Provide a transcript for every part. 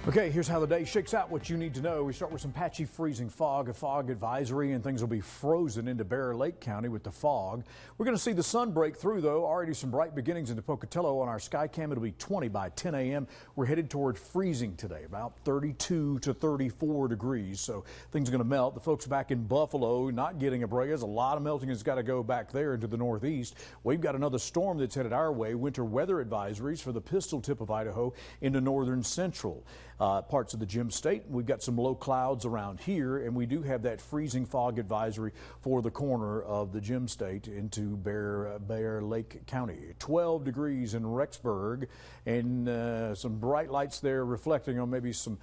Okay, here's how the day shakes out. What you need to know. We start with some patchy freezing fog, a fog advisory, and things will be frozen into Bear Lake County with the fog. We're going to see the sun break through, though. Already some bright beginnings into Pocatello on our Skycam. It'll be 20 by 10 a.m. We're headed toward freezing today, about 32 to 34 degrees. So things are going to melt. The folks back in Buffalo not getting a break. There's a lot of melting that's got to go back there into the northeast. We've got another storm that's headed our way. Winter weather advisories for the Pistol Tip of Idaho into northern central parts of the Gem State. We've got some low clouds around here, and we do have that freezing fog advisory for the corner of the Gem State into Bear Lake County. 12 degrees in Rexburg, and some bright lights there reflecting on maybe some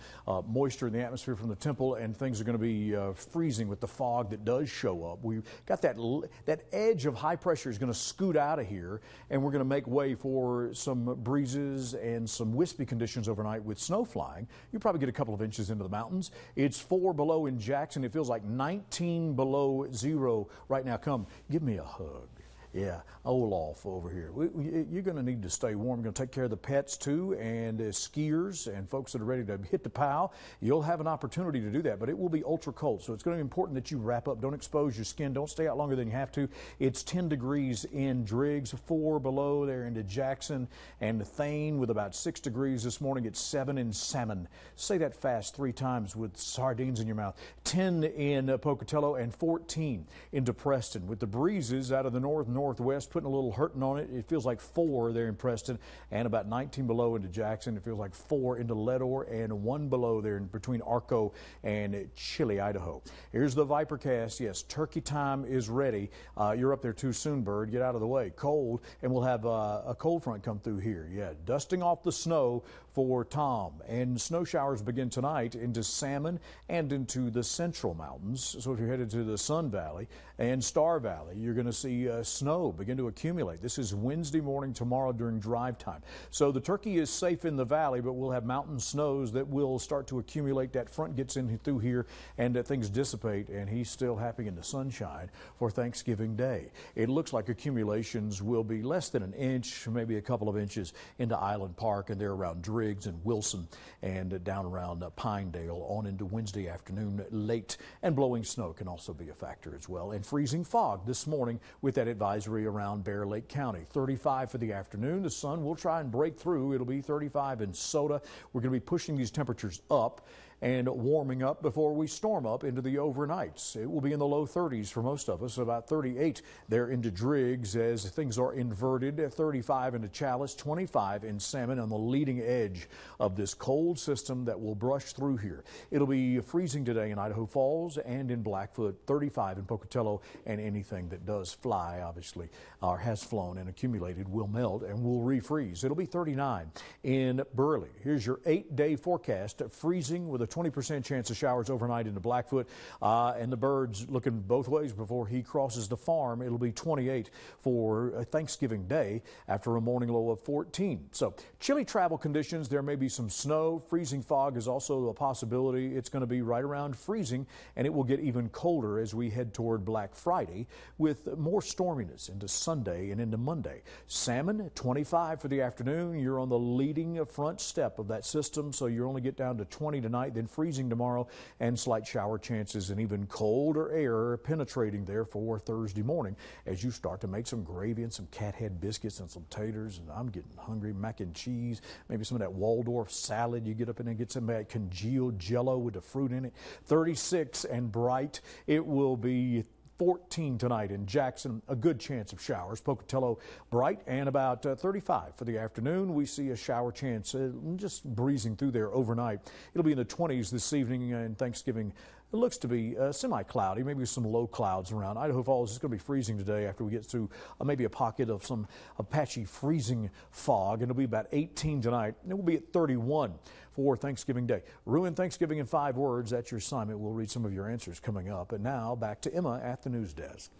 moisture in the atmosphere from the Temple, and things are going to be freezing with the fog that does show up. We've got that edge of high pressure is going to scoot out of here, and we're going to make way for some breezes and some wispy conditions overnight with snow flying. You probably get a couple of inches into the mountains. It's 4 below in Jackson. It feels like 19 below zero right now. Come, give me a hug. Yeah, Olaf over here. You're going to need to stay warm. You're going to take care of the pets too, and skiers and folks that are ready to hit the POW. You'll have an opportunity to do that, but it will be ultra cold. So it's going to be important that you wrap up. Don't expose your skin. Don't stay out longer than you have to. It's 10 degrees in Driggs, 4 below there into Jackson, and Thane with about 6 degrees this morning. It's 7 in Salmon. Say that fast 3 times with sardines in your mouth. 10 in Pocatello and 14 into Preston with the breezes out of the northwest putting a little hurting on it. It feels like 4 there in Preston, and about 19 below into Jackson. It feels like 4 into Leadore, and 1 below there in between Arco and Chile, Idaho. Here's the Vipercast. Yes, turkey time is ready. You're up there too soon, bird. Get out of the way. Cold, and we'll have a cold front come through here. Yeah, dusting off the snow for Tom, and snow showers begin tonight into Salmon and into the central mountains. So if you're headed to the Sun Valley and Star Valley, you're going to see snow begin to accumulate. This is Wednesday morning tomorrow during drive time. So the turkey is safe in the valley, but we'll have mountain snows that will start to accumulate. That front gets in through here, and things dissipate, and he's still happy in the sunshine for Thanksgiving Day. It looks like accumulations will be less than an inch, maybe a couple of inches into Island Park, and they're around Driggs and Wilson and down around Pinedale on into Wednesday afternoon late, and blowing snow can also be a factor as well, and freezing fog this morning with that advisory around Bear Lake County. 35 for the afternoon. The sun will try and break through. It'll be 35 in Soda. We're going to be pushing these temperatures up and warming up before we storm up into the overnights. It will be in the low 30s for most of us, about 38 there into Driggs as things are inverted, 35 into Chalice, 25 in Salmon on the leading edge of this cold system that will brush through here. It'll be freezing today in Idaho Falls and in Blackfoot, 35 in Pocatello, and anything that does fly, obviously, or has flown and accumulated will melt and will refreeze. It'll be 39 in Burley. Here's your 8-day forecast, freezing with a 20% chance of showers overnight into Blackfoot, and the birds looking both ways before he crosses the farm. It'll be 28 for Thanksgiving Day after a morning low of 14. So chilly travel conditions. There may be some snow. Freezing fog is also a possibility. It's going to be right around freezing, and it will get even colder as we head toward Black Friday with more storminess into Sunday and into Monday. Salmon 25 for the afternoon. You're on the leading front step of that system, so you only get down to 20 tonight, then freezing tomorrow, and slight shower chances and even colder air penetrating there for Thursday morning as you start to make some gravy and some cat head biscuits and some taters. And I'm getting hungry. Mac and cheese, maybe some of that Waldorf salad. You get up in and get some of that congealed jello with the fruit in it. 36 and bright. It will be 14 tonight in Jackson, a good chance of showers. Pocatello bright, and about 35 for the afternoon. We see a shower chance just breezing through there overnight. It'll be in the 20s this evening, and Thanksgiving it looks to be semi-cloudy, maybe some low clouds around. Idaho Falls is going to be freezing today after we get through maybe a pocket of some patchy freezing fog, and it'll be about 18 tonight, and it will be at 31 for Thanksgiving Day. Ruin Thanksgiving in 5 words. That's your assignment. We'll read some of your answers coming up. And now back to Emma at the news desk.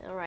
All right.